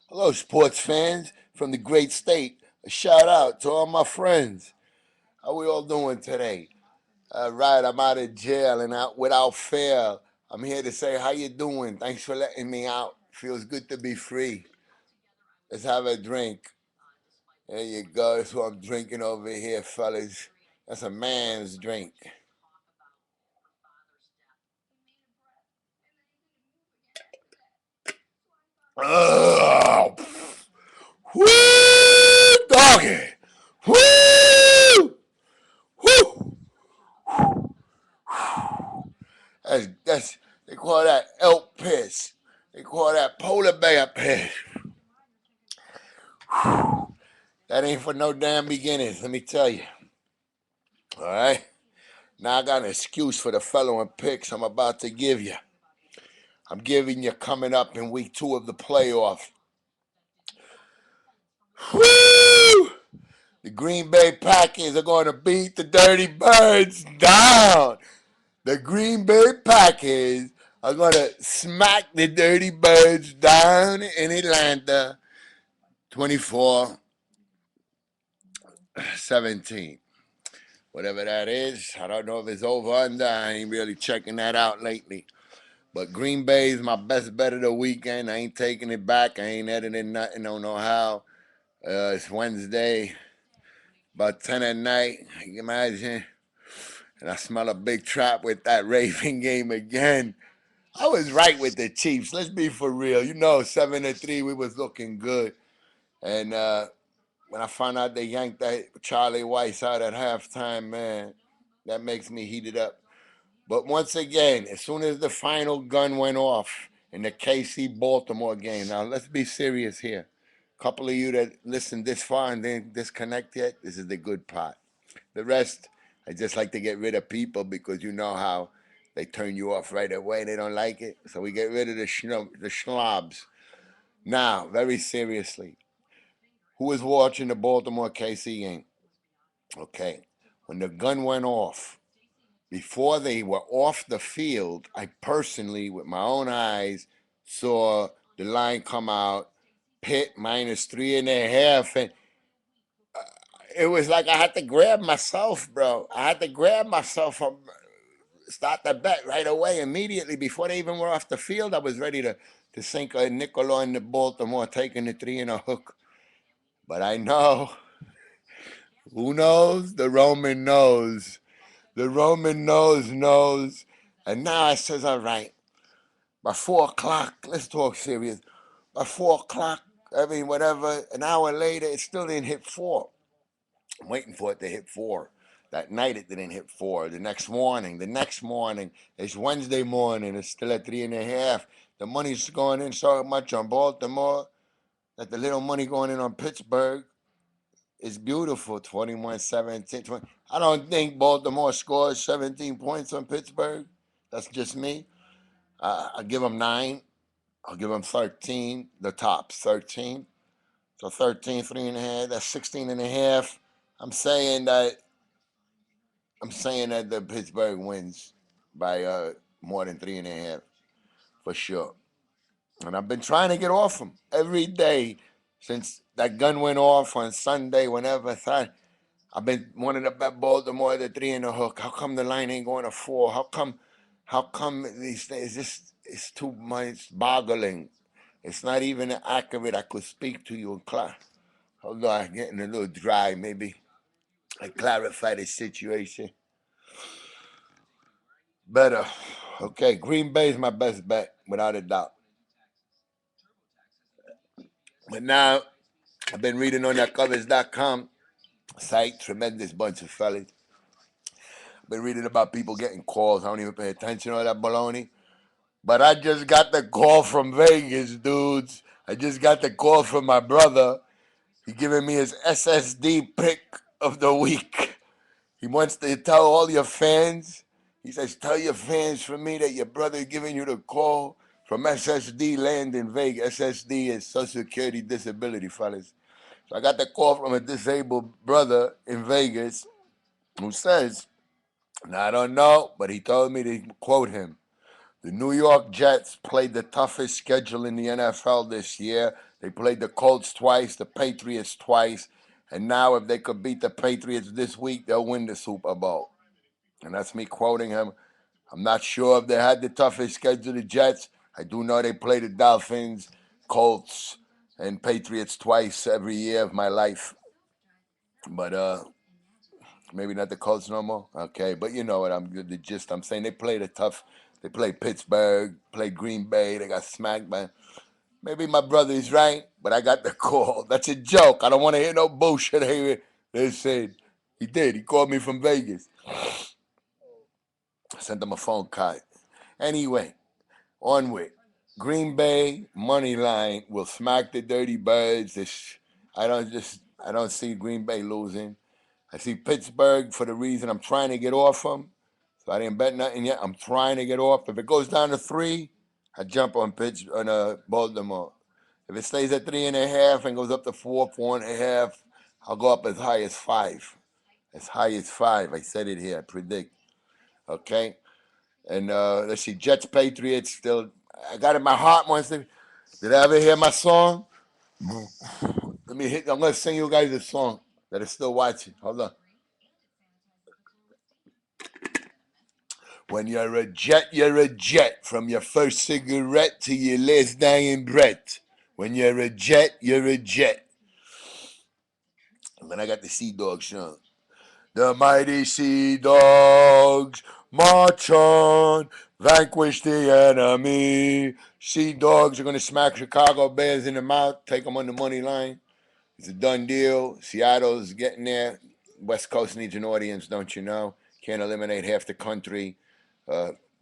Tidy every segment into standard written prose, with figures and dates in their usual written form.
Hello, sports fans from the great state. A shout out to all my friends. How we all doing today? All right, I'm out of jail and out without fail. I'm here to say how you doing. Thanks for letting me out. Feels good to be free. Let's have a drink. There you go. That's what I'm drinking over here, fellas. That's a man's drink. Oh, woo, doggy. Woo, woo. That's they call that elk piss. They call that polar bear piss. That ain't for no damn beginners, let me tell you. All right. Now I got an excuse for the following picks I'm about to give you. I'm giving you coming up in week 2 of the playoff. Woo! The Green Bay Packers are going to beat the Dirty Birds down. The Green Bay Packers are going to smack the Dirty Birds down in Atlanta 24-17. Whatever that is, I don't know if it's over or under. I ain't really checking that out lately. But Green Bay is my best bet of the weekend. I ain't taking it back. I ain't editing nothing. Don't know how. It's Wednesday, about 10 at night. You can imagine. And I smell a big trap with that Raven game again. I was right with the Chiefs. Let's be for real. 7-3, we was looking good. And when I found out they yanked that Charlie Weiss out at halftime, man, that makes me heated up. But once again, as soon as the final gun went off in the KC Baltimore game, now let's be serious here. A couple of you that listened this far and didn't disconnect yet, this is the good part. The rest, I just like to get rid of people because you know how they turn you off right away. They don't like it. So we get rid of the schlobs. Now, very seriously, who was watching the Baltimore KC game? Okay. When the gun went off, before they were off the field, I personally, with my own eyes, saw the line come out, Pitt -3.5. And it was like I had to grab myself, bro. I had to grab myself from start the bet right away, immediately. Before they even were off the field, I was ready to sink a nickel on the Baltimore, taking the 3 and a hook. But I know, who knows? The Roman knows. The Roman knows. And now I says, all right, by 4 o'clock, let's talk serious. By 4 o'clock, whatever, an hour later, it still didn't hit 4. I'm waiting for it to hit 4. That night it didn't hit 4. The next morning, it's Wednesday morning, it's still at 3.5. The money's going in so much on Baltimore that the little money going in on Pittsburgh is beautiful. 21-17. 20. I don't think Baltimore scores 17 points on Pittsburgh. That's just me. I give them 9. I'll give them 13. The top 13. So 13, 3.5. That's 16.5. I'm saying that the Pittsburgh wins by more than 3.5 for sure. And I've been trying to get off them every day since that gun went off on Sunday. Whenever I've been wanting to bet Baltimore at the 3 and a hook. How come the line ain't going to 4? How come these things? It's too much boggling. It's not even accurate. I could speak to you in class. Hold on, I'm getting a little dry. Maybe I clarify the situation better. Okay, Green Bay is my best bet, without a doubt. But now I've been reading on that covers.com site, tremendous bunch of fellas. Been reading about people getting calls. I don't even pay attention to all that baloney. But I just got the call from Vegas, dudes. I just got the call from my brother. He giving me his SSD pick of the week. He wants to tell all your fans. He says, tell your fans for me that your brother is giving you the call from SSD land in Vegas. SSD is Social Security Disability, fellas. So I got the call from a disabled brother in Vegas who says, now I don't know, but he told me to quote him. The New York Jets played the toughest schedule in the NFL this year. They played the Colts twice, the Patriots twice, and now if they could beat the Patriots this week, they'll win the Super Bowl. And that's me quoting him. I'm not sure if they had the toughest schedule, the Jets. I do know they play the Dolphins, Colts, and Patriots twice every year of my life. But maybe not the Colts no more. Okay, but you know what I'm the gist. I'm saying they played a tough. They played Pittsburgh, played Green Bay. They got smacked by. Maybe my brother is right, but I got the call. That's a joke. I don't want to hear no bullshit. They said he did. He called me from Vegas. I sent him a phone card. Anyway, onward. Green Bay money line will smack the Dirty Birds. I don't see Green Bay losing. I see Pittsburgh for the reason I'm trying to get off them. So I didn't bet nothing yet. I'm trying to get off. If it goes down to 3, I jump on Baltimore. If it stays at 3.5 and goes up to 4, 4.5, I'll go up as high as 5. As high as 5. I said it here. I predict. Okay. And let's see, Jets Patriots still. I got it in my heart once. Did I ever hear my song? Let me hit. I'm gonna sing you guys a song that is still watching. Hold on. When you're a jet, you're a jet. From your first cigarette to your last dying breath. When you're a jet, you're a jet. And then I got the Sea Dog song. The mighty Sea Dogs march on, vanquish the enemy. Sea Dogs are going to smack Chicago Bears in the mouth, take them on the money line. It's a done deal. Seattle's getting there. West Coast needs an audience, don't you know? Can't eliminate half the country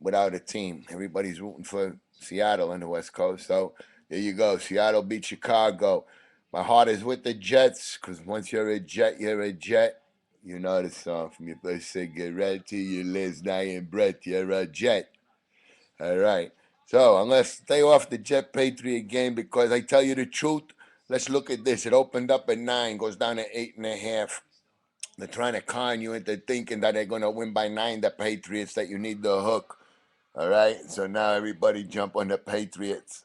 without a team. Everybody's rooting for Seattle on the West Coast. So there you go. Seattle beat Chicago. My heart is with the Jets because once you're a Jet, you're a Jet. You know the song from your first cigarette to your last dying breath. You're a Jet. All right. So I'm going to stay off the Jet Patriot game because I tell you the truth. Let's look at this. It opened up at 9, goes down to 8.5. They're trying to con you into thinking that they're going to win by 9, the Patriots, that you need the hook. All right? So now everybody jump on the Patriots.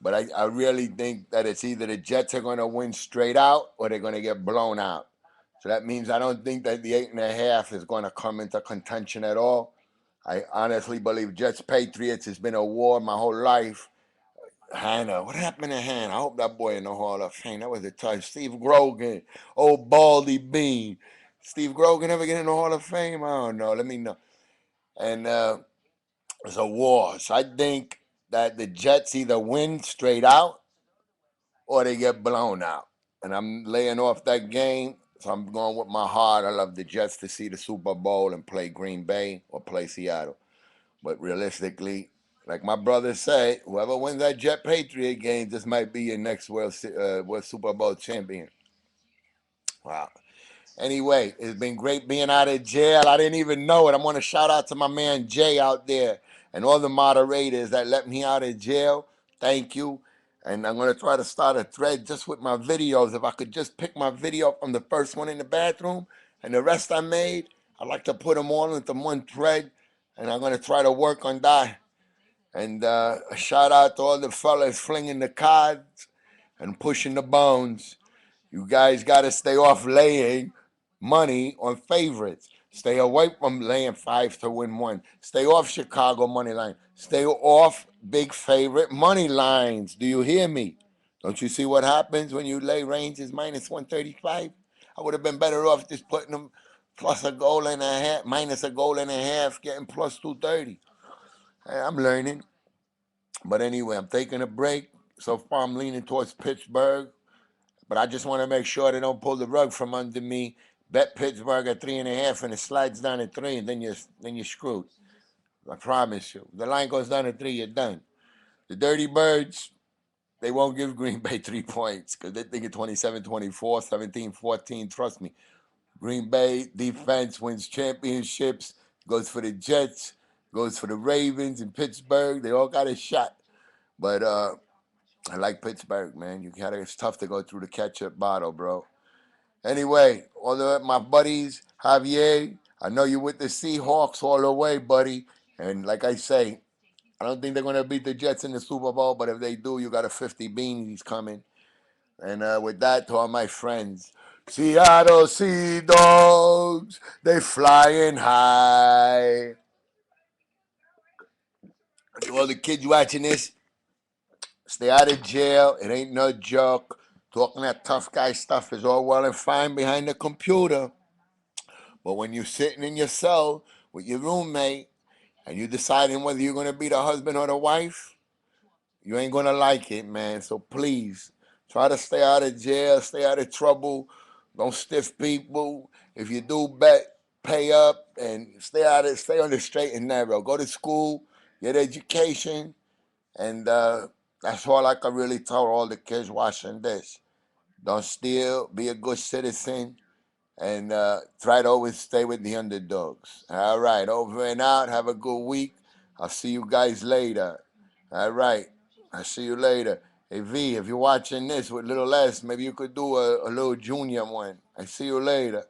But I really think that it's either the Jets are going to win straight out or they're going to get blown out. So that means I don't think that the 8.5 is going to come into contention at all. I honestly believe Jets Patriots has been a war my whole life. Hannah, what happened to Hannah? I hope that boy in the Hall of Fame. That was a touch. Steve Grogan, old Baldy Bean. Steve Grogan ever get in the Hall of Fame? I don't know. Let me know. And it's a war. So I think that the Jets either win straight out or they get blown out. And I'm laying off that game. So I'm going with my heart. I love the Jets to see the Super Bowl and play Green Bay or play Seattle. But realistically, like my brother said, whoever wins that Jet Patriot game, this might be your next World Super Bowl champion. Wow. Anyway, it's been great being out of jail. I didn't even know it. I want to shout out to my man Jay out there and all the moderators that let me out of jail. Thank you. And I'm going to try to start a thread just with my videos. If I could just pick my video from the first one in the bathroom and the rest I made, I'd like to put them all into one thread. And I'm going to try to work on that. And a shout out to all the fellas flinging the cards and pushing the bones. You guys got to stay off laying money on favorites. Stay away from laying 5 to win 1. Stay off Chicago money line. Stay off big favorite money lines. Do you hear me? Don't you see what happens when you lay ranges minus 135? I would have been better off just putting them plus a goal and a half, minus a goal and a half, getting plus 230. Hey, I'm learning. But anyway, I'm taking a break. So far, I'm leaning towards Pittsburgh. But I just want to make sure they don't pull the rug from under me. Bet Pittsburgh at 3.5 and it slides down to 3, and then you're screwed. I promise you. If the line goes down to 3, you're done. The Dirty Birds, they won't give Green Bay 3 points because they think it's 27-24, 17-14. Trust me. Green Bay defense wins championships, goes for the Jets, goes for the Ravens in Pittsburgh. They all got a shot. But I like Pittsburgh, man. It's tough to go through the ketchup bottle, bro. Anyway, all my buddies, Javier, I know you with the Seahawks all the way, buddy. And like I say, I don't think they're going to beat the Jets in the Super Bowl, but if they do, you got a 50 beanies coming. And with that, to all my friends, Seattle Sea Dogs, they flying high. To all the kids watching this, stay out of jail. It ain't no joke. Talking that tough guy stuff is all well and fine behind the computer. But when you're sitting in your cell with your roommate and you deciding whether you're going to be the husband or the wife, you ain't going to like it, man. So please, try to stay out of jail, stay out of trouble. Don't stiff people. If you do bet, pay up and stay on the straight and narrow. Go to school, get education, and that's all I can really tell all the kids watching this. Don't steal, be a good citizen, and try to always stay with the underdogs. All right, over and out. Have a good week. I'll see you guys later. All right, I'll see you later. Hey V, if you're watching this with little S, maybe you could do a little junior one. I see you later.